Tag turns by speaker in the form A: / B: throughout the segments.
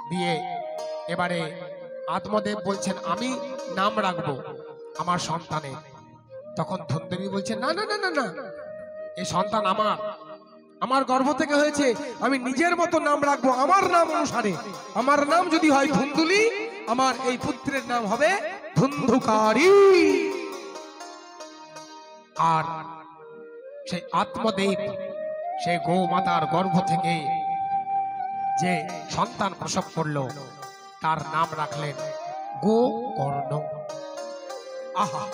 A: দিয়ে এবারে আত্মদেব বলছেন আমি নাম রাখবো আমার সন্তানের। তখন ধুন্দুলি বলছে না না না না না, এই সন্তান আমার গর্ভ থেকে হয়েছে, আমি নিজের মতো নাম রাখবো আমার নাম অনুসারে। আমার নাম যদি হয় ধুন্দুলি, আমার এই পুত্রের নাম হবে ধুন্ধুকারী। আর সেই আত্মদেব সেই গৌমাতার গর্ভ থেকে যে সন্তান প্রসব করলো তার নাম রাখলেন গোকর্ণ। আহা,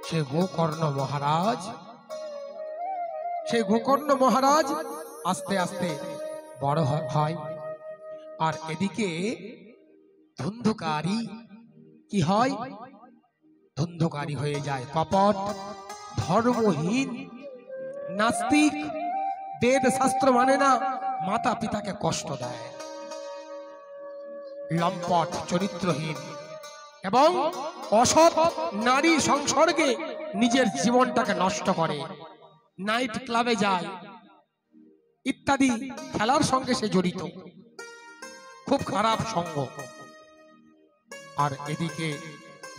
A: সে গোকর্ণ মহারাজ, সেই গোকর্ণ মহারাজ আস্তে আস্তে বড় হয়। আর এদিকে ধুন্ধুকারী কি হয়? ধুন্ধুকারী হয়ে যায় কপট, ধর্মহীন, নাস্তিক, বেদ শাস্ত্র মানে না, মাতা পিতাকে কষ্ট দেয়, লম্পট, চরিত্রহীন এবং অসৎ নারী সংসর্গে নিজের জীবনটাকে নষ্ট করে, নাইট ক্লাবে যায় ইত্যাদি, খেলার সঙ্গে সে জড়িত, খুব খারাপ সঙ্গ। আর এদিকে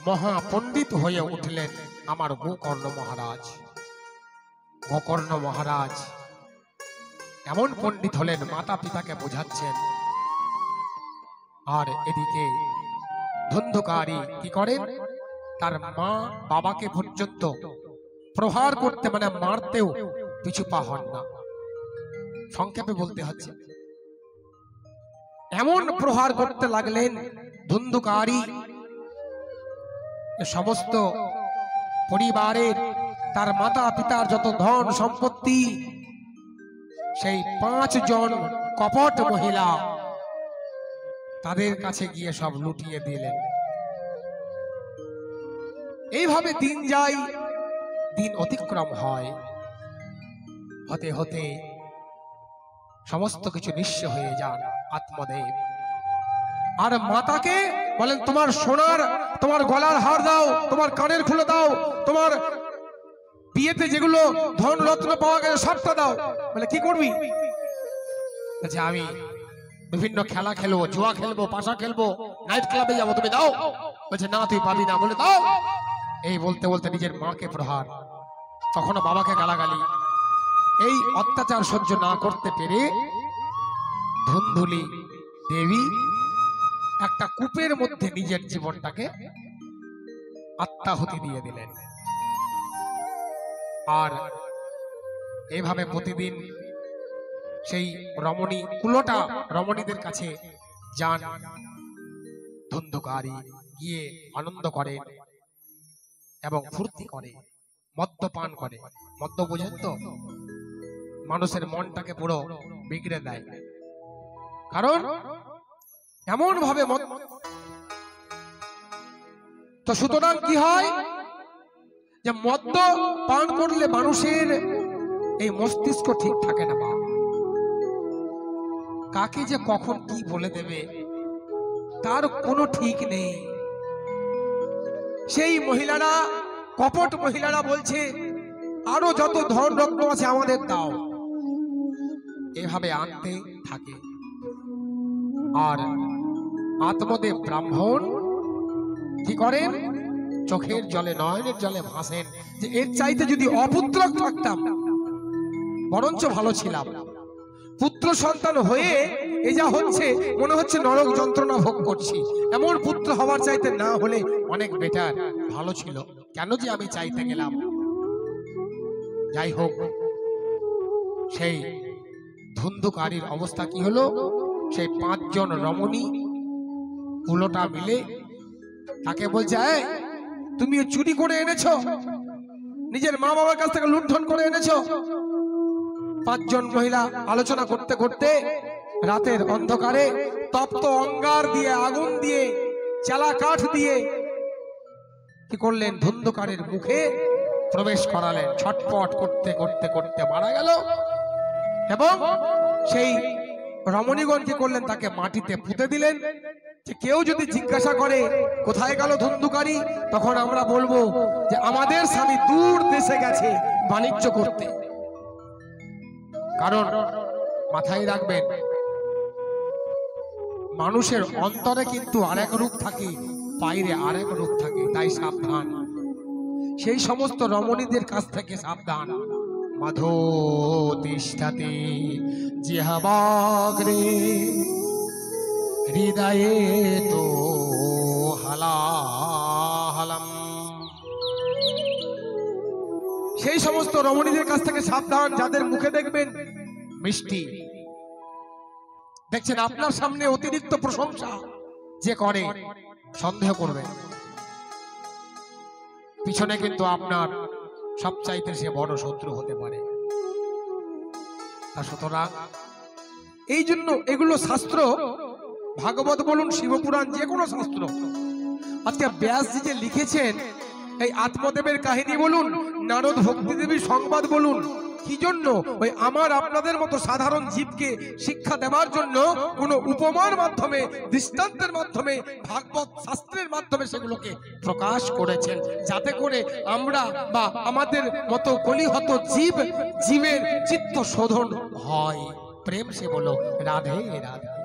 A: মহাপণ্ডিত হয়ে উঠলেন আমার গোকর্ণ মহারাজ। গোকর্ণ মহারাজ এমন পণ্ডিত হলেন, মাতা পিতাকে বোঝাচ্ছেন। আর এদিকে ধুন্ধুকারী কি করেন? তার মা বাবাকে পর্যন্ত প্রহার করতে মানে মারতেও পিছু পা হন না। সংক্ষেপে বলতে হচ্ছে, এমন প্রহার করতে লাগলেন ধুন্ধুকারী, সমস্ত পরিবারের তার মাতা পিতার যত ধন সম্পত্তি সেই 5 জন কপট মহিলা তাদের কাছে গিয়ে সব লুটিয়ে দিলেন। এইভাবে দিন যায়, দিন অতিক্রম হয়, হতে হতে সমস্ত কিছু নিঃস্ব হয়ে যান আত্মদেব। আর মাতাকে বলেন তোমার সোনার, তোমার গলার হার দাও, তোমার কানের খুলে দাও, তোমার বিয়েতে যেগুলো ধন রত্ন পাওয়া গেছে সবটা দাও। বলে কি করবি? যে আমি বিভিন্ন খেলা খেলবো, জুয়া খেলবো, পাশা খেলবো, নাইট ক্লাবে যাবো, তুমি দাও। বলছে না তুই পাবি না। বলে দাও। এই বলতে বলতে নিজের মাকে প্রহার, কখনো বাবাকে গালাগালি, এই অত্যাচার সহ্য না করতে পেরে ধুন্ধুলি দেবী একটা কূপের মধ্যে নিজের জীবনটাকে আত্মাহুতি দিয়ে দিলেন। আর এইভাবে প্রতিদিন সেই রমণী কুলোটা রমণীদের কাছে যান ধুন্ধুকারী, গিয়ে আনন্দ করে এবং ফুর্তি করে, মদ্যপান করে। মদ্য বোঝেন তো, মানুষের মনটাকে পুরো বিগড়ে দেয়। কারণ এমন ভাবে তো সুতরাং কি হয় যে মদ্য পান করলে মানুষের এই মস্তিষ্ক ঠিক থাকে না। বা কাকে যে কখন কি বলে দেবে তার কোনো ঠিক নেই। সেই মহিলারা, কপট মহিলারা বলছে আরো যত ধন রত্ন আছে আমাদের দাও, এভাবে আনতে থাকে। আর আত্মদেব ব্রাহ্মণ কি করেন? চোখের জলে, নয়নের জলে ভাসেন যে এর চাইতে যদি অপুত্রক থাকতাম বরঞ্চ ভালো ছিলাম। পুত্র সন্তান হয়ে এ যা হচ্ছে, মনে হচ্ছে নরক যন্ত্রণা ভোগ করছি। এমন পুত্র হওয়ার চাইতে না হলে অনেক বেটার, ভালো ছিল। কেন যে আমি চাইতে গেলাম? যাই হোক, সেই ধুন্ধুকারীর অবস্থা কি হলো? সেই 5 জন রমণী কুলোটা মিলে তাকে বলছে তুমি চুরি করে এনেছো, নিজের মা বাবার কাছ থেকে লুণ্ঠন করে এনেছো। 5 জন মহিলা আলোচনা করতে করতে রাতের অন্ধকারে তপ্ত অঙ্গার দিয়ে, আগুন দিয়ে, চালা কাঠ দিয়ে কি করলেন? ধুন্ধুকারীর মুখে প্রবেশ করালেন। ছটপট করতে করতে করতে মারা গেল। এবং সেই রমণীগণ কি করলেন? তাকে মাটিতে পুঁতে দিলেন। যে কেউ যদি জিজ্ঞাসা করে কোথায় গেল ধুন্ধুকারী, তখন আমরা বলবো যে আমাদের স্বামী দূর দেশে গেছে বাণিজ্য করতে। কারণ মাথায় রাখবেন, মানুষের অন্তরে কিন্তু আরেক রূপ থাকে, বাইরে আরেক রূপ থাকে, তাই সাবধান। সেই সমস্ত রমণীদের কাছ থেকে সাবধান। মাধো তিষ্ঠাতে জিহ্বাগ্রে হৃদয়ে তো হালাহালাম। সেই সমস্ত রমণীদের কাছ থেকে সাবধান যাদের মুখে দেখবেন মিষ্টি। দেখছেন আপনার সামনে অতিরিক্ত প্রশংসা যে করে, সন্দেহ করবেন পিছনে কিন্তু আপনার সবচাইতে সে বড় শত্রু হতে পারে। তা সুতরাং এই জন্য এগুলো শাস্ত্র, ভাগবত বলুন, শিবপুরাণ, যে কোনো শাস্ত্র। আজকে ব্যাসজি যে লিখেছেন এই আত্মদেবের কাহিনী বলুন, নারদ ভক্তিদেবীর সংবাদ বলুন, কি জন্য? ওই আমার আপনাদের মতো সাধারণ জীবকে শিক্ষা দেওয়ার জন্য কোন উপমার মাধ্যমে, দৃষ্টান্তের মাধ্যমে, ভাগবত শাস্ত্রের মাধ্যমে সেগুলোকে প্রকাশ করেছেন, যাতে করে আমরা বা আমাদের মতো কলিহত জীবের চিত্ত শোধন হয়। প্রেম সে বলো রাধে রাধে।